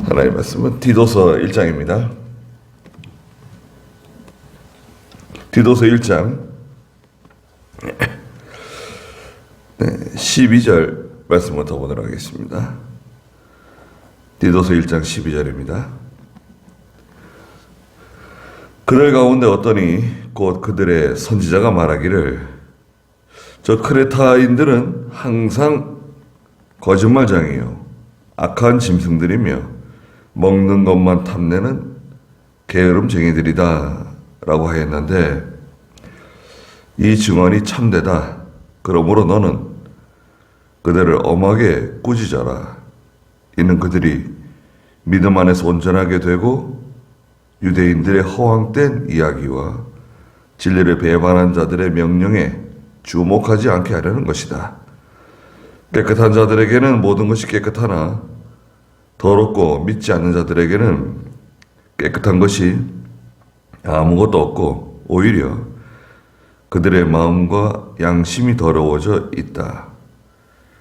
하나님 말씀은 디도서 1장입니다. 디도서 1장 12절 말씀부터 보도록 하겠습니다. 디도서 1장 12절입니다. 그들 가운데 어떠니 곧 그들의 선지자가 말하기를 저 크레타인들은 항상 거짓말장이요 악한 짐승들이며 먹는 것만 탐내는 게으름쟁이들이다 라고 하였는데, 이 증언이 참되다. 그러므로 너는 그들을 엄하게 꾸짖어라. 이는 그들이 믿음 안에서 온전하게 되고 유대인들의 허황된 이야기와 진리를 배반한 자들의 명령에 주목하지 않게 하려는 것이다. 깨끗한 자들에게는 모든 것이 깨끗하나 더럽고 믿지 않는 자들에게는 깨끗한 것이 아무것도 없고 오히려 그들의 마음과 양심이 더러워져 있다.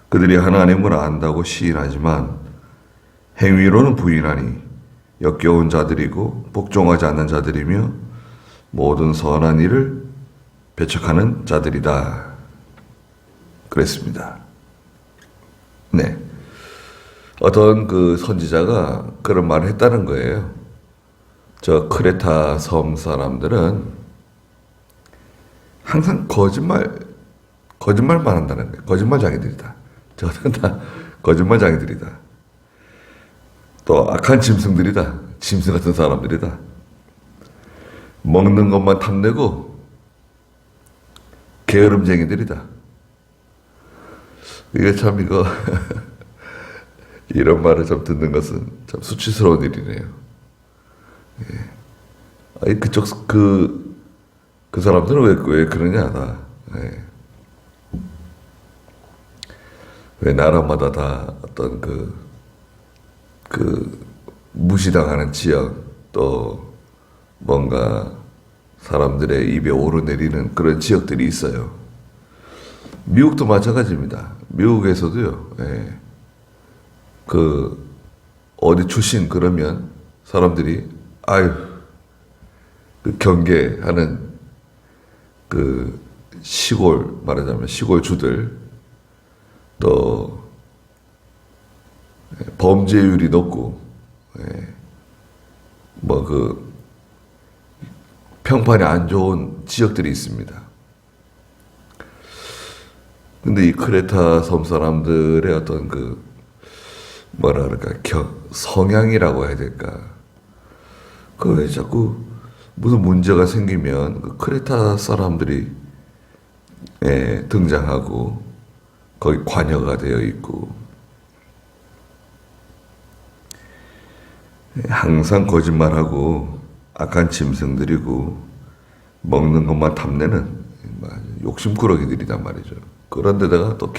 그들이 하나님을 안다고 시인하지만 행위로는 부인하니 역겨운 자들이고 복종하지 않는 자들이며 모든 선한 일을 배척하는 자들이다. 그랬습니다. 네. 어떤 그 선지자가 그런 말을 했다는 거예요. 저 크레타 섬 사람들은 항상 거짓말만 한다는 거예요. 거짓말장이들이다. 저들은 다 거짓말장이들이다. 또 악한 짐승들이다. 짐승 같은 사람들이다. 먹는 것만 탐내고 게으름쟁이들이다. 이게 참 이런 말을 좀 듣는 것은 참 수치스러운 일이네요. 예. 아니, 그 사람들은 왜 그러냐, 예. 왜 나라마다 다 어떤 무시당하는 지역, 또 뭔가 사람들의 입에 오르내리는 그런 지역들이 있어요. 미국도 마찬가지입니다. 미국에서도요, 예. 어디 출신 그러면 사람들이, 경계하는 말하자면 시골주들, 또, 범죄율이 높고, 평판이 안 좋은 지역들이 있습니다. 근데 이 크레타 섬 사람들의 어떤 성향이라고 해야 될까? 왜 자꾸 무슨 문제가 생기면 크레타 사람들이 등장하고 거기 관여가 되어 있고, 항상 거짓말하고 악한 짐승들이고 먹는 것만 탐내는 욕심꾸러기들이단 말이죠. 그런데다가 또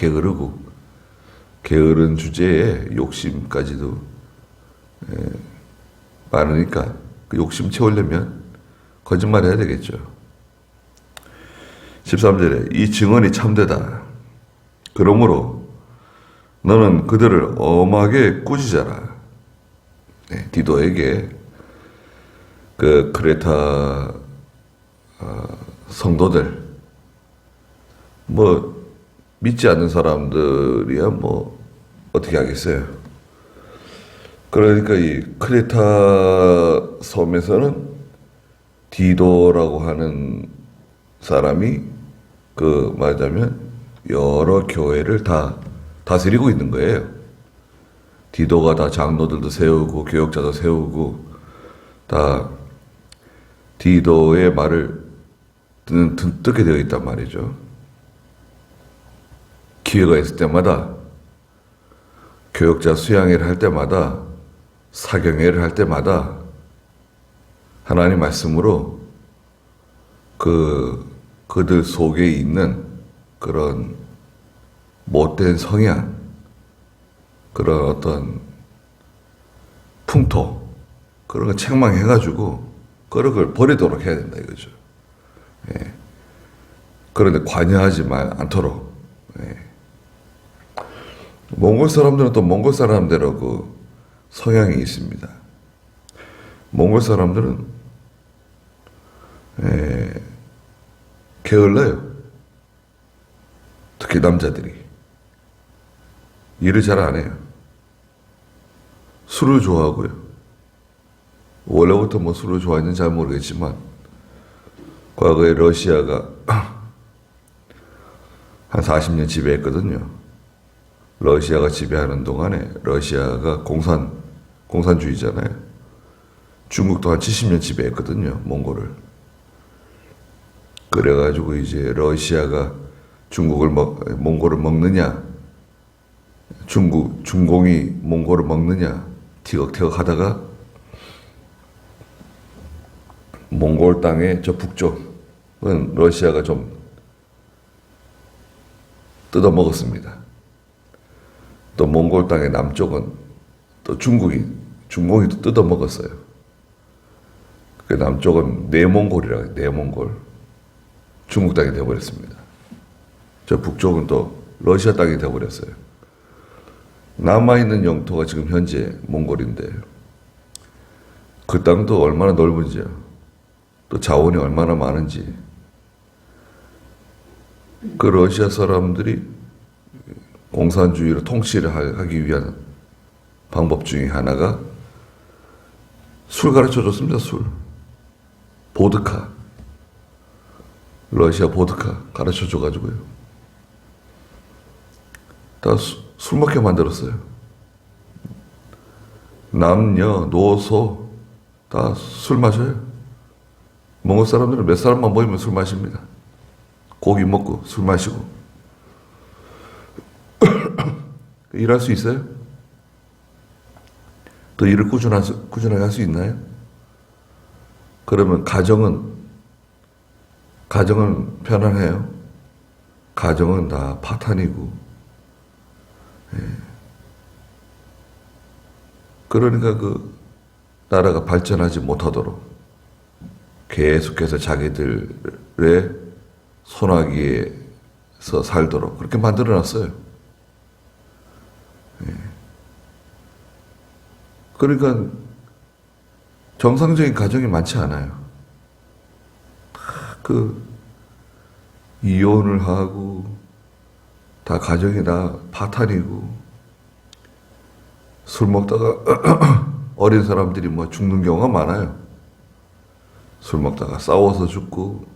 게으른 주제에 욕심까지도 많으니까 그 욕심 채우려면 거짓말해야 되겠죠. 13절에 이 증언이 참되다. 그러므로 너는 그들을 엄하게 꾸짖어라. 디도에게 그 크레타 성도들, 믿지 않는 사람들이야 어떻게 하겠어요. 그러니까 이 크레타 섬에서는 디도라고 하는 사람이 말하자면 여러 교회를 다 다스리고 있는 거예요. 디도가 다 장로들도 세우고 교역자도 세우고 다 디도의 말을 듣게 되어 있단 말이죠. 기회가 있을 때마다 교역자 수양회를 할 때마다 사경회를 할 때마다 하나님 말씀으로 그들 속에 있는 그런 못된 성향, 그런 어떤 풍토, 그런 거 책망해가지고 그런 걸 버리도록 해야 된다 이거죠. 예. 그런데 관여하지 않도록. 예. 몽골 사람들은 또 몽골 사람대로 성향이 있습니다. 몽골 사람들은 게을러요. 특히 남자들이. 일을 잘 안 해요. 술을 좋아하고요. 원래부터 뭐 술을 좋아했는지 잘 모르겠지만 과거에 러시아가 한 40년 지배했거든요. 러시아가 지배하는 동안에 러시아가 공산주의잖아요. 중국도 한 70년 지배했거든요. 몽골을. 그래가지고 이제 러시아가 몽골을 먹느냐, 중공이 몽골을 먹느냐, 티격태격 하다가 몽골 땅의 저 북쪽은 러시아가 좀 뜯어먹었습니다. 또 몽골 땅의 남쪽은 또 중공이 또 뜯어먹었어요. 그 남쪽은 내몽골이라고 해요. 내몽골. 중국 땅이 되어버렸습니다. 저 북쪽은 또 러시아 땅이 되어버렸어요. 남아있는 영토가 지금 현재 몽골인데 그 땅도 얼마나 넓은지요. 또 자원이 얼마나 많은지. 그 러시아 사람들이 공산주의로 통치를 하기 위한 방법 중에 하나가 술 가르쳐 줬습니다. 술. 보드카. 러시아 보드카 가르쳐 줘가지고요. 다 술 먹게 만들었어요. 남녀, 노소 다 술 마셔요. 몽골 사람들은 몇 사람만 모이면 술 마십니다. 고기 먹고 술 마시고. 일할 수 있어요? 또 일을 꾸준하게 할 수 있나요? 그러면 가정은 편안해요? 가정은 다 파탄이고. 그러니까 그 나라가 발전하지 못하도록 계속해서 자기들의 손아귀에서 살도록 그렇게 만들어놨어요. 그러니까 정상적인 가정이 많지 않아요. 그 이혼을 하고 다 가정이 다 파탄이고 술 먹다가 어린 사람들이 뭐 죽는 경우가 많아요. 술 먹다가 싸워서 죽고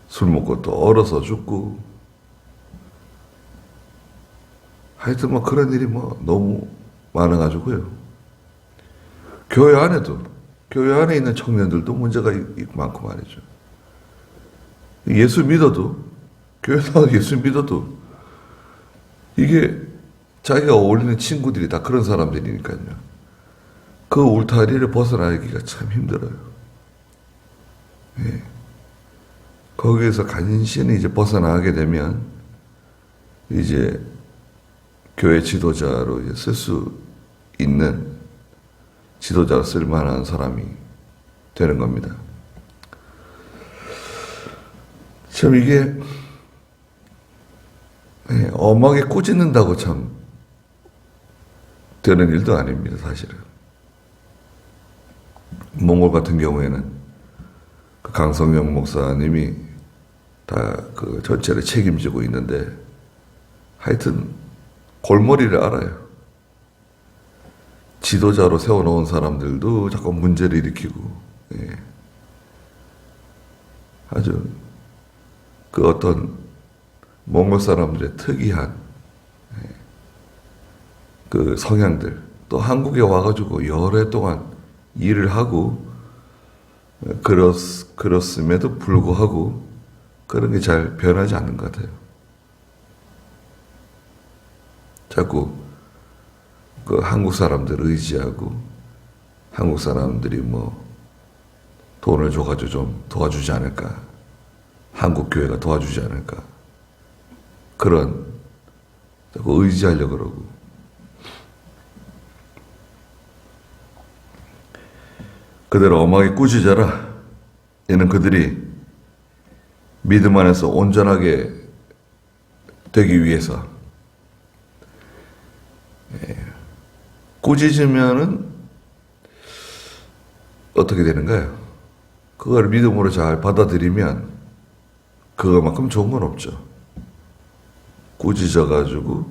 술 먹고 또 얼어서 죽고 하여튼 뭐 그런 일이 뭐 너무 많아가지고요. 교회 안에 있는 청년들도 문제가 많고 말이죠. 예수 믿어도 교회 나와서 예수 믿어도 이게 자기가 어울리는 친구들이 다 그런 사람들이니까요. 그 울타리를 벗어나기가 참 힘들어요. 예. 거기에서 간신히 이제 벗어나게 되면 이제 교회 지도자로 쓸 수 있는 지도자로 쓸 만한 사람이 되는 겁니다. 참 이게 엄하게 꾸짖는다고 참 되는 일도 아닙니다, 사실은. 몽골 같은 경우에는 그 강성영 목사님이 다 그 전체를 책임지고 있는데 하여튼 골머리를 알아요. 지도자로 세워놓은 사람들도 자꾸 문제를 일으키고, 아주 그 어떤 몽골 사람들의 특이한 그 성향들, 또 한국에 와가지고 여러 해 동안 일을 하고 그렇음에도 불구하고 그런 게 잘 변하지 않는 것 같아요. 자꾸 그 한국 사람들 의지하고 한국 사람들이 뭐 돈을 줘가지고 좀 도와주지 않을까, 한국 교회가 도와주지 않을까, 그런 자꾸 의지하려고 그러고. 그대로 엄하게 꾸짖어라. 이는 그들이 믿음 안에서 온전하게 되기 위해서 꾸짖으면은 어떻게 되는가요? 그걸 믿음으로 잘 받아들이면 그거만큼 좋은 건 없죠. 꾸짖어가지고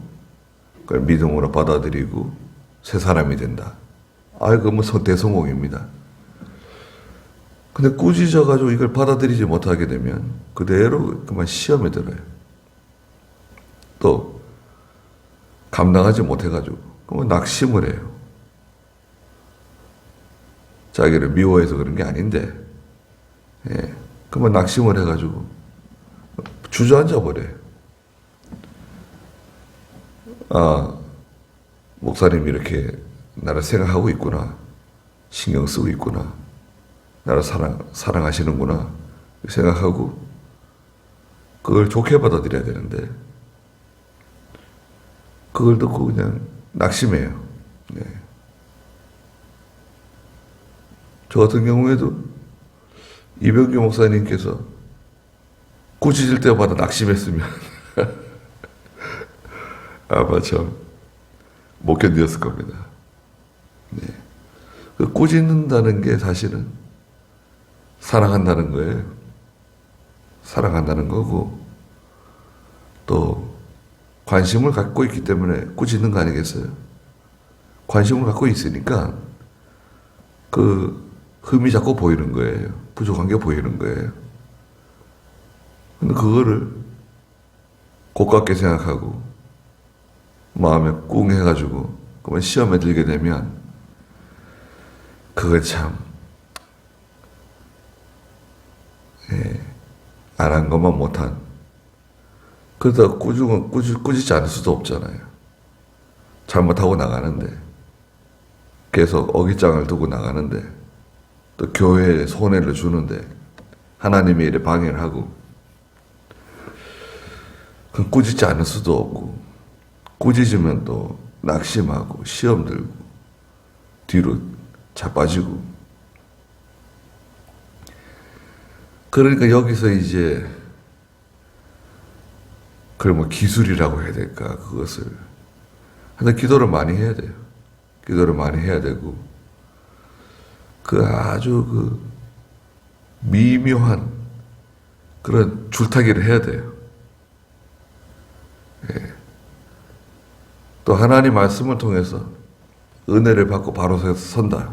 그걸 믿음으로 받아들이고 새 사람이 된다. 그거 뭐 대성공입니다. 근데 꾸짖어가지고 이걸 받아들이지 못하게 되면 그대로 그만 시험에 들어요. 또 감당하지 못해가지고 그러면 낙심을 해요. 자기를 미워해서 그런 게 아닌데, 그러면 낙심을 해가지고 주저앉아 버려요. 목사님이 이렇게 나를 생각하고 있구나, 신경 쓰고 있구나, 나를 사랑하시는구나 생각하고 그걸 좋게 받아들여야 되는데 그걸 듣고 그냥 낙심해요. 네. 저 같은 경우에도 이병규 목사님께서 꾸짖을 때마다 낙심했으면 아마 참 못 견디었을 겁니다. 네. 그 꾸짖는다는 게 사실은 사랑한다는 거예요. 사랑한다는 거고 또 관심을 갖고 있기 때문에 꾸짖는 거 아니겠어요? 관심을 갖고 있으니까 그 흠이 자꾸 보이는 거예요. 부족한 게 보이는 거예요. 근데 그거를 고깝게 생각하고 마음에 꿍 해가지고 그만 시험에 들게 되면 그건 참 안 한 것만 못한 그러다 꾸짖지 않을 수도 없잖아요. 잘못하고 나가는데 계속 어깃장을 두고 나가는데 또 교회에 손해를 주는데 하나님의 일에 방해를 하고 그건 꾸짖지 않을 수도 없고 꾸짖으면 또 낙심하고 시험 들고 뒤로 자빠지고 그러니까 여기서 이제 그걸 뭐 기술이라고 해야 될까 그것을 하여튼 기도를 많이 해야 돼요. 기도를 많이 해야 되고 그 아주 그 미묘한 그런 줄타기를 해야 돼요. 또 하나님 말씀을 통해서 은혜를 받고 바로 선다.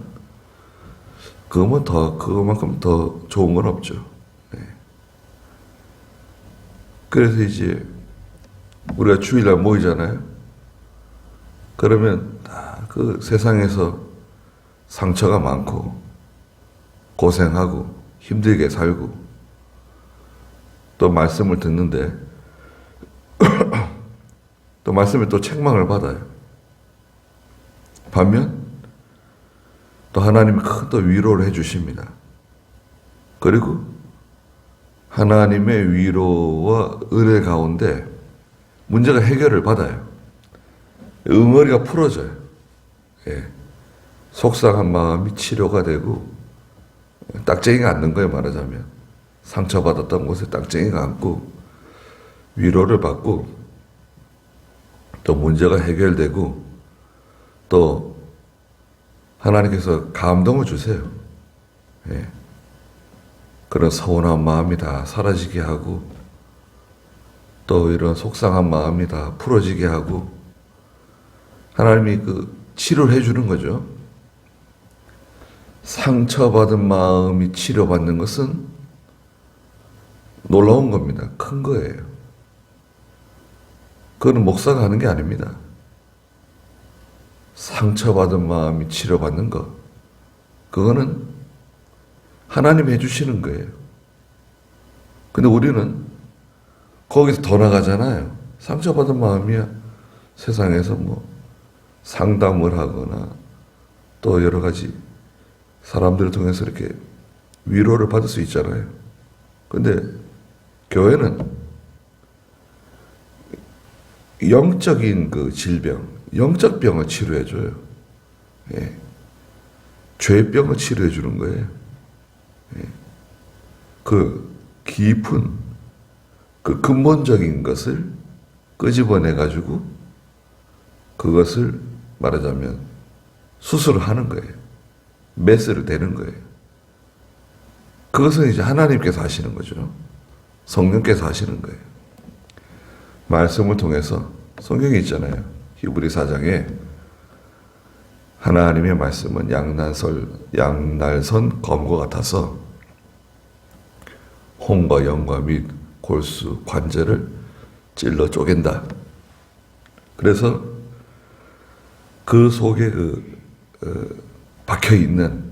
그거만큼 더 좋은 건 없죠. 그래서 이제 우리가 주일날 모이잖아요. 그러면 그 세상에서 상처가 많고 고생하고 힘들게 살고 또 말씀을 듣는데 또 말씀에 또 책망을 받아요. 반면 또 하나님이 큰 또 위로를 해주십니다. 그리고 하나님의 위로와 은혜 가운데 문제가 해결을 받아요. 응어리가 풀어져요. 속상한 마음이 치료가 되고 딱쟁이가 앉는 거예요. 말하자면 상처받았던 곳에 딱쟁이가 앉고 위로를 받고 또 문제가 해결되고 또 하나님께서 감동을 주세요. 그런 서운한 마음이 다 사라지게 하고 또 이런 속상한 마음이 다 풀어지게 하고 하나님이 그 치료를 해주는 거죠. 상처받은 마음이 치료받는 것은 놀라운 겁니다. 큰 거예요. 그거는 목사가 하는 게 아닙니다. 상처받은 마음이 치료받는 것. 그거는 하나님이 해주시는 거예요. 근데 우리는 거기서 더 나가잖아요. 상처받은 마음이야. 세상에서 뭐 상담을 하거나 또 여러 가지 사람들을 통해서 이렇게 위로를 받을 수 있잖아요. 근데 교회는 영적인 그 질병, 영적 병을 치료해줘요. 죄병을 치료해주는 거예요. 그 깊은 그 근본적인 것을 끄집어내가지고 그것을 말하자면 수술을 하는 거예요. 메스를 대는 거예요. 그것은 이제 하나님께서 하시는 거죠. 성령께서 하시는 거예요. 말씀을 통해서 성경에 있잖아요. 히브리 4장에 하나님의 말씀은 양날선 검과 같아서 혼과 영과 및 골수, 관절을 찔러 쪼갠다. 그래서 그 속에 박혀 있는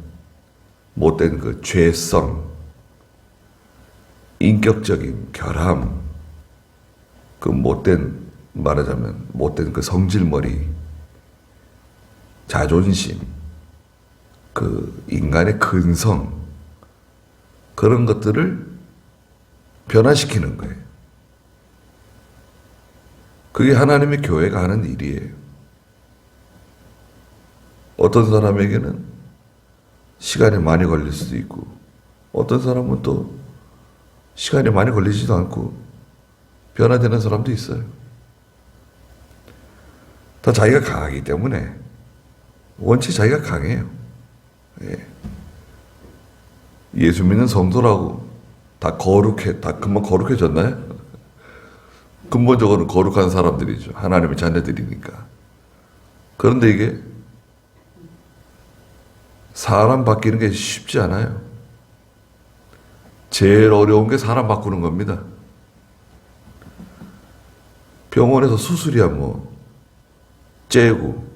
못된 그 죄성, 인격적인 결함, 그 말하자면 못된 그 성질머리, 자존심, 그 인간의 근성, 그런 것들을 변화시키는 거예요. 그게 하나님의 교회가 하는 일이에요. 어떤 사람에게는 시간이 많이 걸릴 수도 있고, 어떤 사람은 또 시간이 많이 걸리지도 않고 변화되는 사람도 있어요. 다 자기가 강하기 때문에, 원체 자기가 강해요. 예수 믿는 성도라고 다 금방 거룩해졌나요? 근본적으로는 거룩한 사람들이죠. 하나님의 자녀들이니까. 그런데 이게 사람 바뀌는 게 쉽지 않아요. 제일 어려운 게 사람 바꾸는 겁니다. 병원에서 수술이야 째고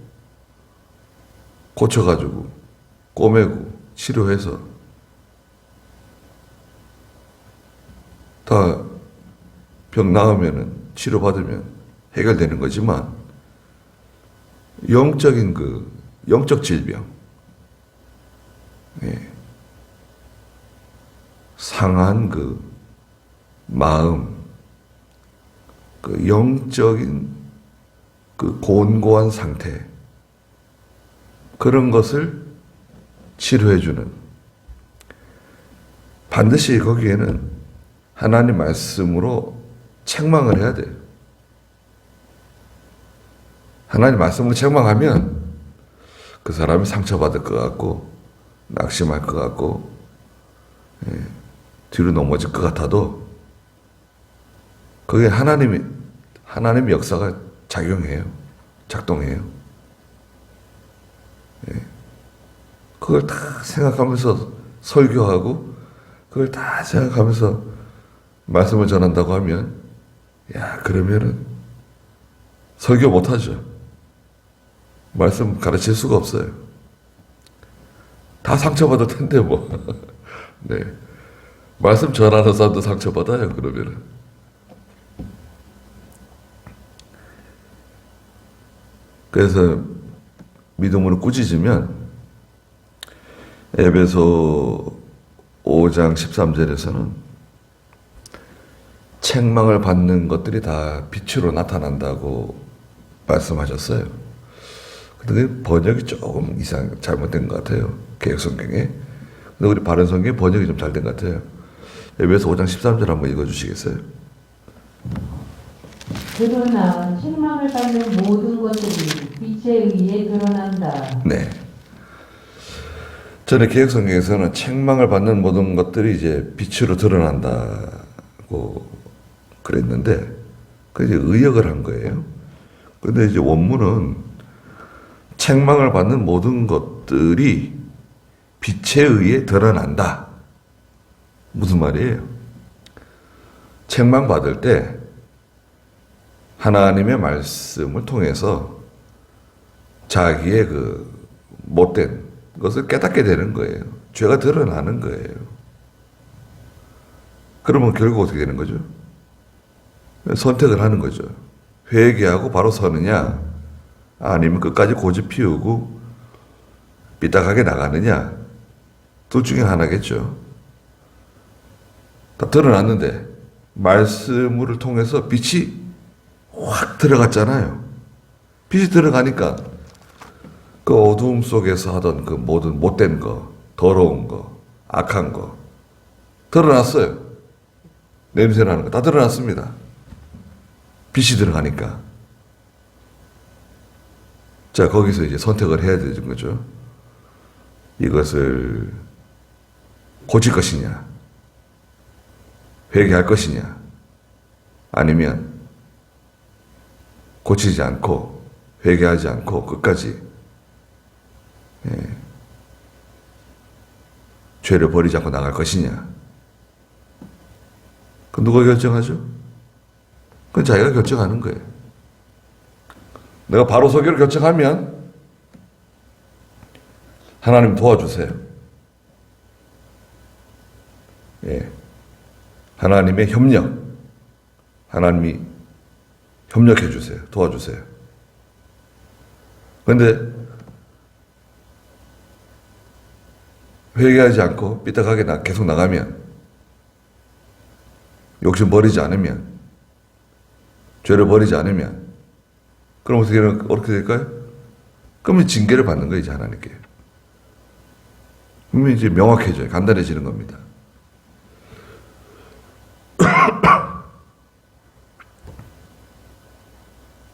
고쳐가지고 꼬매고 치료해서 다 병 나으면은 치료받으면 해결되는 거지만 영적 질병, 상한 그 마음, 그 영적인 그 곤고한 상태, 그런 것을 치료해주는, 반드시 거기에는 하나님 말씀으로 책망을 해야 돼요. 하나님 말씀으로 책망하면 그 사람이 상처받을 것 같고 낙심할 것 같고 뒤로 넘어질 것 같아도 그게 하나님의 역사가 작동해요. 그걸 다 생각하면서 설교하고 그걸 다 생각하면서 말씀을 전한다고 하면 그러면은 설교 못하죠. 말씀 가르칠 수가 없어요. 다 상처받을 텐데 네. 말씀 전하는 사람도 상처받아요, 그러면은. 그래서 믿음으로 꾸짖으면 에베소 5장 13절에서는 책망을 받는 것들이 다 빛으로 나타난다고 말씀하셨어요. 근데 번역이 조금 잘못된 것 같아요. 개역성경에. 근데 우리 바른성경 번역이 좀 잘 된 것 같아요. 에베소 5장 13절 한번 읽어주시겠어요? 그러나 책망을 받는 모든 것들이 빛에 의해 드러난다. 네. 전에 개역성경에서는 책망을 받는 모든 것들이 이제 빛으로 드러난다고 그랬는데, 그 이제 의역을 한 거예요. 근데 이제 원문은 책망을 받는 모든 것들이 빛에 의해 드러난다. 무슨 말이에요? 책망받을 때 하나님의 말씀을 통해서 자기의 그 못된 것을 깨닫게 되는 거예요. 죄가 드러나는 거예요. 그러면 결국 어떻게 되는 거죠? 선택을 하는 거죠. 회개하고 바로 서느냐, 아니면 끝까지 고집 피우고 삐딱하게 나가느냐, 둘 중에 하나겠죠. 다 드러났는데 말씀을 통해서 빛이 확 들어갔잖아요. 빛이 들어가니까 그 어두움 속에서 하던 그 모든 못된 거, 더러운 거, 악한 거 드러났어요. 냄새나는 거 다 드러났습니다. 빛이 들어가니까. 자, 거기서 이제 선택을 해야 되는 거죠. 이것을 고칠 것이냐, 회개할 것이냐, 아니면 고치지 않고 회개하지 않고 끝까지 죄를 버리지 않고 나갈 것이냐. 그럼 누가 결정하죠? 그건 자기가 결정하는 거예요. 내가 바로 서기를 결정하면 하나님 도와주세요. 하나님의 협력, 하나님이 협력해 주세요. 도와주세요. 그런데 회개하지 않고 삐딱하게 계속 나가면, 욕심 버리지 않으면, 죄를 버리지 않으면, 그럼 어떻게 될까요? 그러면 징계를 받는 거예요, 이제 하나님께. 그러면 이제 명확해져요. 간단해지는 겁니다.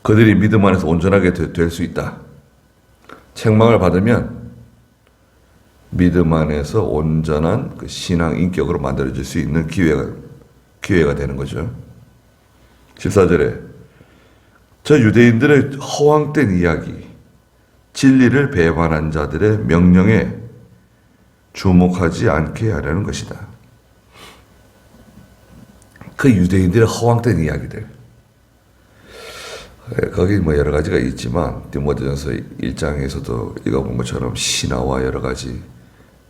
그들이 믿음 안에서 온전하게 될 수 있다. 책망을 받으면 믿음 안에서 온전한 그 신앙 인격으로 만들어질 수 있는 기회가 되는 거죠. 14절에 저 유대인들의 허황된 이야기, 진리를 배반한 자들의 명령에 주목하지 않게 하려는 것이다. 그 유대인들의 허황된 이야기들, 거기 뭐 여러 가지가 있지만 디모데전서 1장에서도 읽어본 것처럼 신화와 여러 가지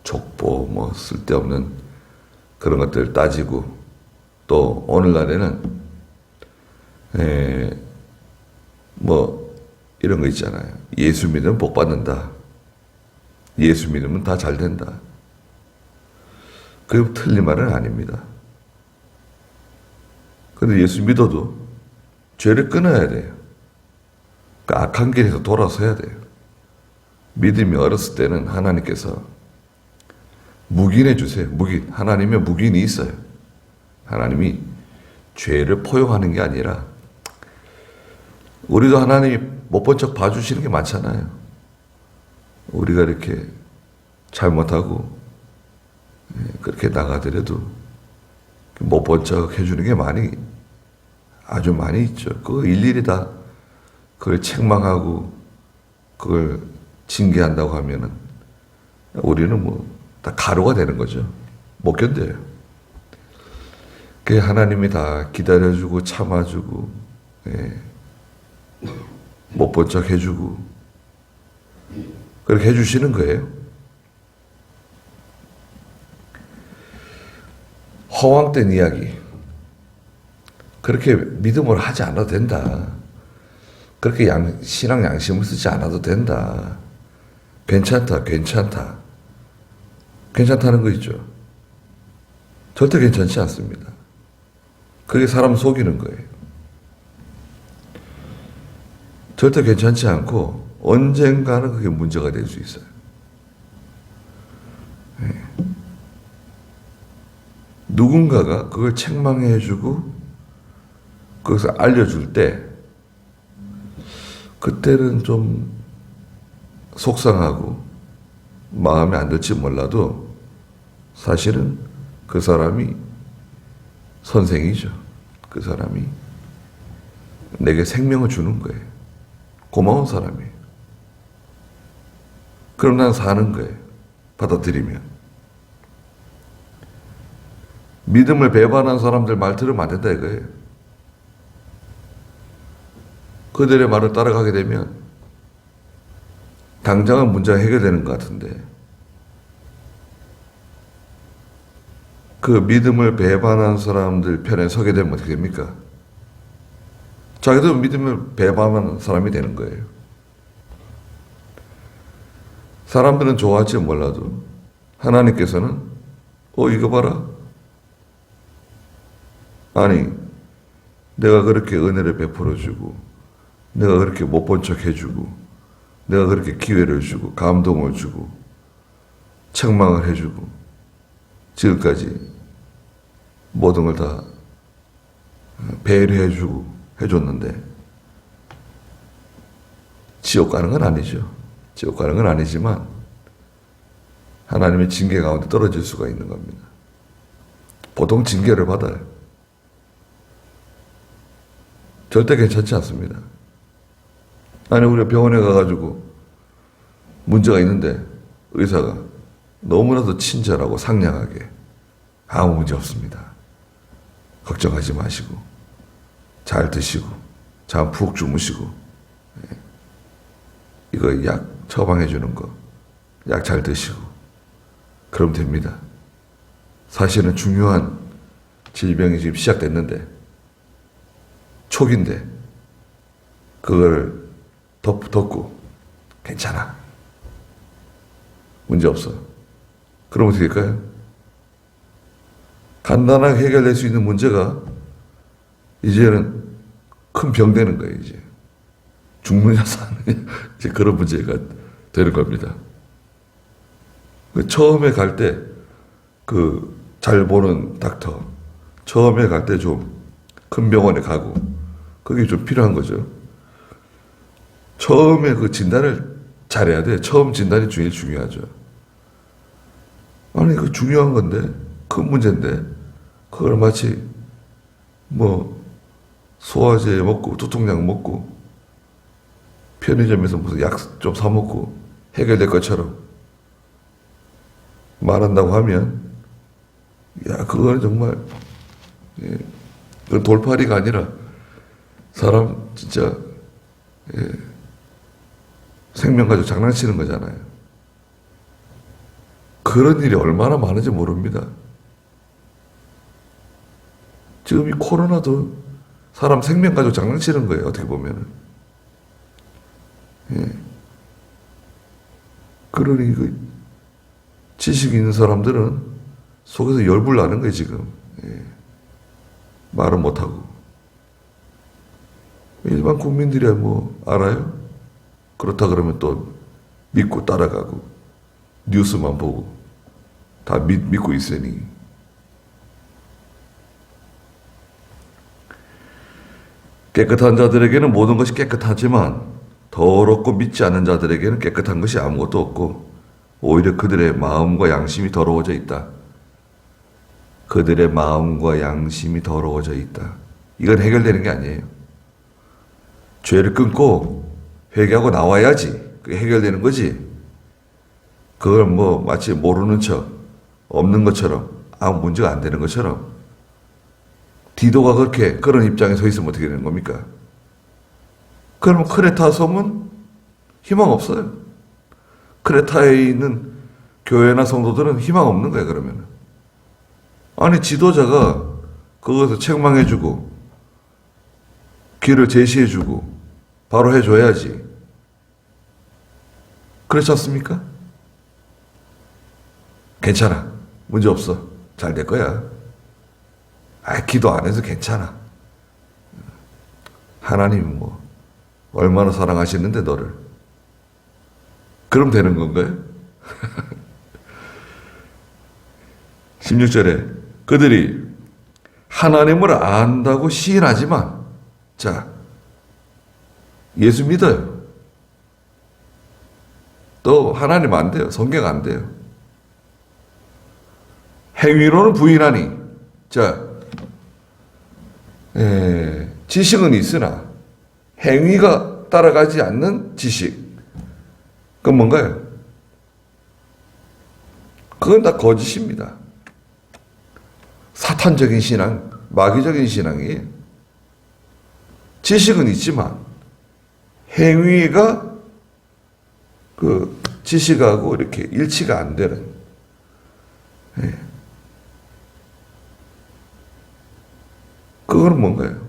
족보, 뭐 쓸데없는 그런 것들 따지고, 또 오늘날에는 뭐 이런 거 있잖아요. 예수 믿으면 복 받는다. 예수 믿으면 다 잘 된다. 그게 틀린 말은 아닙니다. 근데 예수 믿어도 죄를 끊어야 돼요. 그 악한 길에서 돌아서야 돼요. 믿음이 어렸을 때는 하나님께서 묵인해 주세요. 묵인. 하나님의 묵인이 있어요. 하나님이 죄를 포용하는 게 아니라, 우리도 하나님이 못 본 척 봐주시는 게 많잖아요. 우리가 이렇게 잘못하고 그렇게 나가더라도 못 본 척 해주는 게 아주 많이 있죠. 그거 일일이 다 그걸 책망하고 그걸 징계한다고 하면은 우리는 뭐 다 가루가 되는 거죠. 못 견뎌요. 그 하나님이 다 기다려주고 참아주고, 못 본 척 해주고 그렇게 해주시는 거예요. 허황된 이야기, 그렇게 믿음으로 하지 않아도 된다. 그렇게 신앙 양심을 쓰지 않아도 된다. 괜찮다는 거 있죠. 절대 괜찮지 않습니다. 그게 사람 속이는 거예요. 절대 괜찮지 않고 언젠가는 그게 문제가 될 수 있어요. 누군가가 그걸 책망해주고 그것을 알려줄 때, 그때는 좀 속상하고 마음에 안 들지 몰라도 사실은 그 사람이 선생이죠. 그 사람이 내게 생명을 주는 거예요. 고마운 사람이에요. 그럼 난 사는 거예요. 받아들이면. 믿음을 배반한 사람들 말 들으면 안 된다 이거예요. 그들의 말을 따라가게 되면 당장은 문제가 해결되는 것 같은데, 그 믿음을 배반한 사람들 편에 서게 되면 어떻게 됩니까? 자기도 믿음을 배반하는 사람이 되는 거예요. 사람들은 좋아할지 몰라도 하나님께서는 이거 봐라. 아니, 내가 그렇게 은혜를 베풀어주고, 내가 그렇게 못 본 척 해주고, 내가 그렇게 기회를 주고, 감동을 주고, 책망을 해주고, 지금까지 모든 걸 다 배려해주고 해줬는데, 지옥 가는 건 아니죠. 지옥 가는 건 아니지만 하나님의 징계 가운데 떨어질 수가 있는 겁니다. 보통 징계를 받아요. 절대 괜찮지 않습니다. 아니 우리가 병원에 가가지고 문제가 있는데 의사가 너무나도 친절하고 상냥하게 아무 문제 없습니다. 걱정하지 마시고 잘 드시고 잠 푹 주무시고 이거 약 처방해 주는 거 약 잘 드시고 그럼 됩니다. 사실은 중요한 질병이 지금 시작됐는데 초기인데 그걸 덮고 괜찮아. 문제 없어. 그럼 어떻게 될까요? 간단하게 해결될 수 있는 문제가 이제는 큰 병 되는 거예요. 이제 죽느냐 사느냐 이제 그런 문제가 되는 겁니다. 처음에 갈 때 그 잘 보는 닥터 처음에 갈 때 좀 큰 병원에 가고 그게 좀 필요한 거죠. 처음에 그 진단을 잘해야 돼. 처음 진단이 제일 중요하죠. 아니 그 중요한 건데 큰 문제인데 그걸 마치 뭐 소화제 먹고 두통약 먹고 편의점에서 무슨 약 좀 사 먹고 해결될 것처럼 말한다고 하면 야 그거는 정말 그건 돌팔이가 아니라 사람 진짜 생명 가지고 장난치는 거잖아요. 그런 일이 얼마나 많은지 모릅니다. 지금 이 코로나도 사람 생명 가지고 장난치는 거예요. 어떻게 보면은. 그러니 그 지식 있는 사람들은 속에서 열불 나는 거예요, 지금. 말은 못하고. 일반 국민들이야 뭐 알아요? 그렇다 그러면 또 믿고 따라가고 뉴스만 보고 다 믿고 있으니. 깨끗한 자들에게는 모든 것이 깨끗하지만 더럽고 믿지 않는 자들에게는 깨끗한 것이 아무것도 없고 오히려 그들의 마음과 양심이 더러워져 있다. 그들의 마음과 양심이 더러워져 있다. 이건 해결되는 게 아니에요. 죄를 끊고 회개하고 나와야지 그게 해결되는 거지. 그걸 뭐 마치 모르는 척 없는 것처럼 아무 문제가 안 되는 것처럼 디도가 그렇게 그런 입장에 서 있으면 어떻게 되는 겁니까? 그러면 크레타 섬은 희망 없어요. 크레타에 있는 교회나 성도들은 희망 없는 거예요. 그러면 아니 지도자가 그것을 책망해주고 길을 제시해주고 바로 해줘야지. 그렇지 않습니까? 괜찮아. 문제 없어. 잘 될 거야. 기도 안 해서 괜찮아. 하나님이 뭐 얼마나 사랑하시는데 너를. 그럼 되는 건가요? 16절에 그들이 하나님을 안다고 시인하지만 자 예수 믿어요. 또 하나님 안 돼요. 성경 안 돼요. 행위로는 부인하니 자 지식은 있으나 행위가 따라가지 않는 지식 그건 뭔가요? 그건 다 거짓입니다. 사탄적인 신앙, 마귀적인 신앙이에요. 지식은 있지만 행위가 그 지식하고 이렇게 일치가 안 되는 그거는 뭔가요?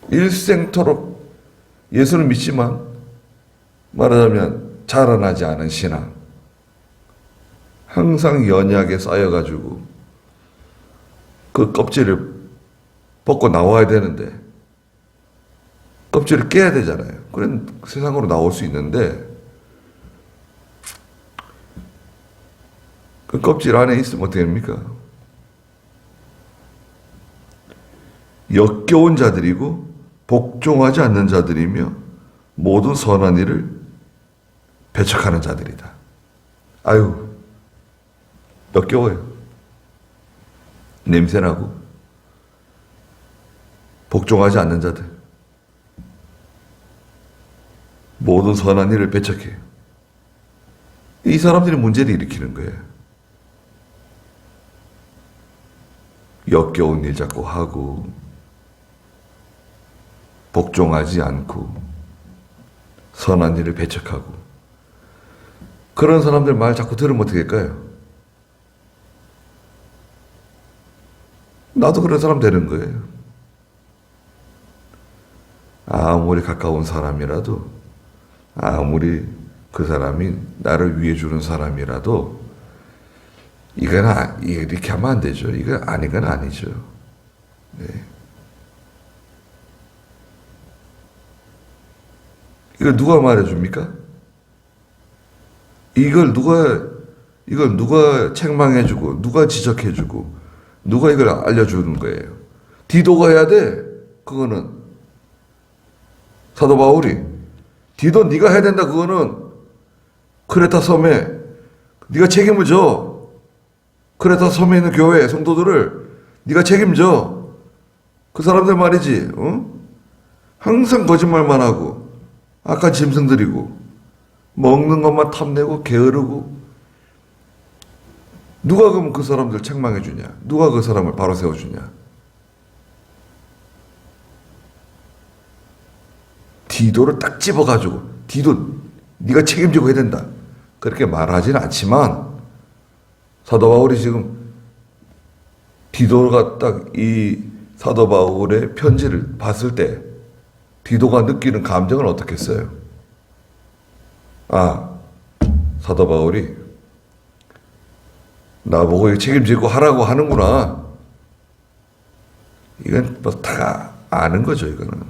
일생토록 예수를 믿지만 말하자면 자라나지 않은 신앙 항상 연약에 쌓여가지고 그 껍질을 벗고 나와야 되는데 껍질을 깨야 되잖아요. 그런 세상으로 나올 수 있는데 그 껍질 안에 있으면 어떻게 됩니까? 역겨운 자들이고 복종하지 않는 자들이며 모든 선한 일을 배척하는 자들이다. 아유, 역겨워요. 냄새나고 복종하지 않는 자들, 모든 선한 일을 배척해요. 이 사람들이 문제를 일으키는 거예요. 역겨운 일 자꾸 하고 복종하지 않고 선한 일을 배척하고, 그런 사람들 말 자꾸 들으면 어떻게 할까요? 나도 그런 사람 되는 거예요. 아무리 가까운 사람이라도, 아무리 그 사람이 나를 위해 주는 사람이라도 이건 이렇게 하면 안 되죠. 이거 아닌 건 아니죠. 네. 이걸 누가 말해줍니까? 이걸 누가 책망해주고, 누가 지적해주고, 누가 이걸 알려주는 거예요? 디도가 해야 돼. 그거는 사도 바울이, 디도 네가 해야 된다. 그거는 크레타 섬에 네가 책임을 져. 크레타 섬에 있는 교회 성도들을 네가 책임져. 그 사람들 말이지, 항상 거짓말만 하고 악한 짐승 들이고 먹는 것만 탐내고 게으르고, 누가 그럼 그 사람들 책망해 주냐? 누가 그 사람을 바로 세워주냐? 디도를 딱 집어가지고, 디도 네가 책임지고 해야 된다, 그렇게 말하지는 않지만, 사도 바울이 지금 디도가 딱 이 사도 바울의 편지를 봤을 때 디도가 느끼는 감정은 어떻겠어요? 아, 사도 바울이 나보고 이거 책임지고 하라고 하는구나. 이건 뭐 다 아는 거죠. 이거는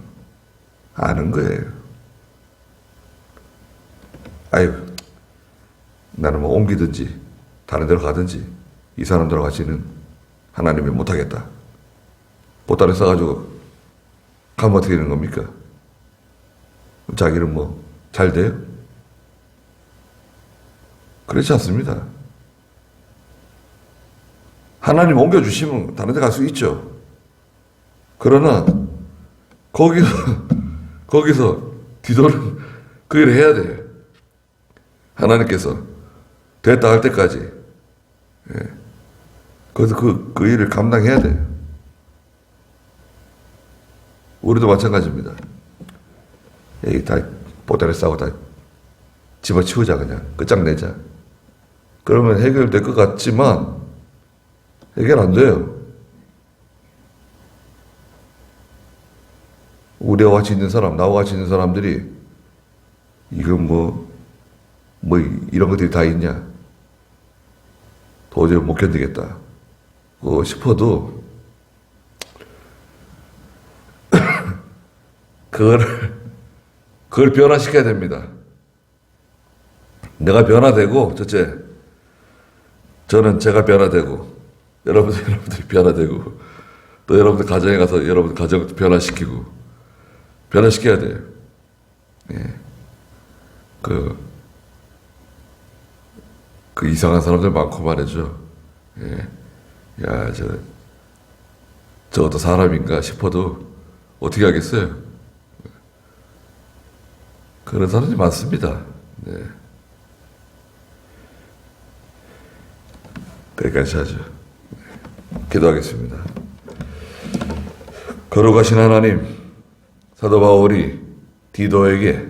아는 거예요. 아유, 나는 뭐 옮기든지 다른 데로 가든지 이 사람들과 같이는 하나님이 못하겠다. 보따리 싸가지고 가면 어떻게 되는 겁니까? 자기는 뭐 잘 돼요? 그렇지 않습니다. 하나님 옮겨주시면 다른 데 갈 수 있죠. 그러나 거기서 디도는 그 일을 해야 돼요. 하나님께서 됐다 할 때까지. 예. 그래서 그 일을 감당해야 돼요. 우리도 마찬가지입니다. 여기 다 보따리 싸고 다 집어치우자, 그냥 끝장내자. 그러면 해결될 것 같지만 해결 안 돼요. 우리와 같이 있는 사람, 나와 같이 있는 사람들이 이건 뭐 이런 것들이 다 있냐, 도저히 못 견디겠다 싶어도 그걸 변화시켜야 됩니다. 내가 변화되고, 저는 제가 변화되고, 여러분들이 변화되고, 또 여러분들 가정에 가서 여러분들 가정도 변화시켜야 돼요. 예. 그 이상한 사람들 많고 말이죠. 예. 야, 저것도 사람인가 싶어도 어떻게 하겠어요? 그런 사람들이 많습니다. 네. 여기까지 하죠. 기도하겠습니다. 거룩하신 하나님, 사도 바울이 디도에게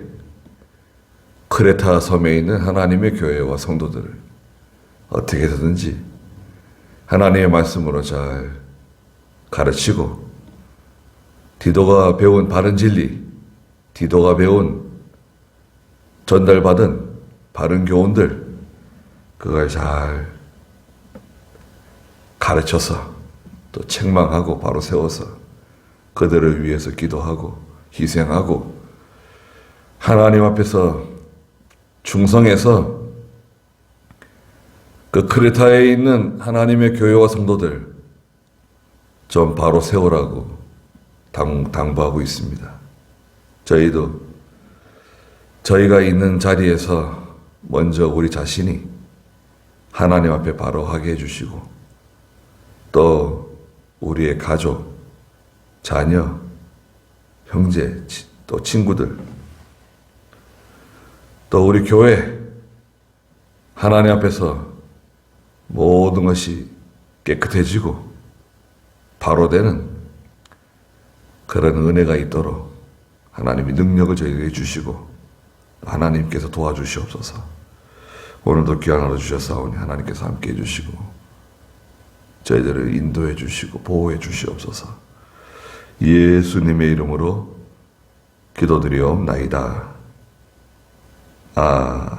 크레타 섬에 있는 하나님의 교회와 성도들을 어떻게 해서든지 하나님의 말씀으로 잘 가르치고, 디도가 배운 바른 진리, 디도가 배운 전달받은 바른 교훈들, 그걸 잘 가르쳐서 또 책망하고 바로 세워서 그들을 위해서 기도하고 희생하고 하나님 앞에서 충성해서 그 크레타에 있는 하나님의 교회와 성도들 좀 바로 세우라고 당부하고 있습니다. 저희도 저희가 있는 자리에서 먼저 우리 자신이 하나님 앞에 바로 하게 해주시고, 또 우리의 가족, 자녀, 형제, 또 친구들, 또 우리 교회, 하나님 앞에서 모든 것이 깨끗해지고 바로 되는 그런 은혜가 있도록 하나님이 능력을 저희에게 주시고 하나님께서 도와주시옵소서. 오늘도 귀한 하루 주셨사오니 하나님께서 함께 해주시고 저희들을 인도해 주시고 보호해 주시옵소서. 예수님의 이름으로 기도드리옵나이다. 아멘.